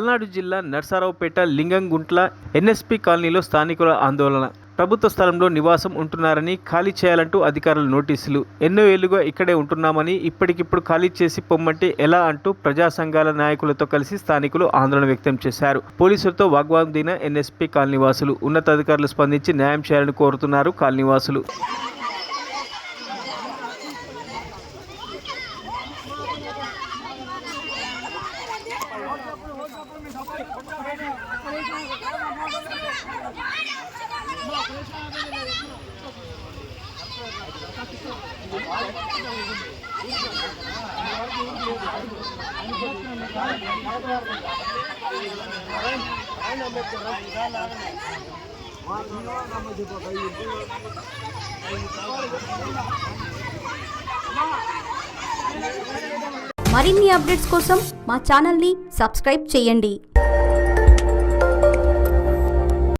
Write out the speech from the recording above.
పల్నాడు జిల్లా నర్సారావుపేట లింగంగుంట్ల ఎన్ఎస్పి కాలనీలో స్థానికుల ఆందోళన. ప్రభుత్వ స్థలంలో నివాసం ఉంటున్నారని ఖాళీ చేయాలంటూ అధికారుల నోటీసులు. ఎన్నో ఏళ్లుగా ఇక్కడే ఉంటున్నామని ఇప్పటికిప్పుడు ఖాళీ చేసి పొమ్మంటే ఎలా అంటూ ప్రజా సంఘాల నాయకులతో కలిసి స్థానికులు ఆందోళన వ్యక్తం చేశారు. పోలీసులతో వాగ్వాదం దిగిన ఎన్ఎస్పి కాలనీవాసులు ఉన్నతాధికారులు స్పందించి న్యాయం చేయాలని కోరుతున్నారు కాలనీవాసులు. మరిన్ని అప్డేట్స్ కోసం మా ఛానల్ని సబ్స్క్రైబ్ చేయండి.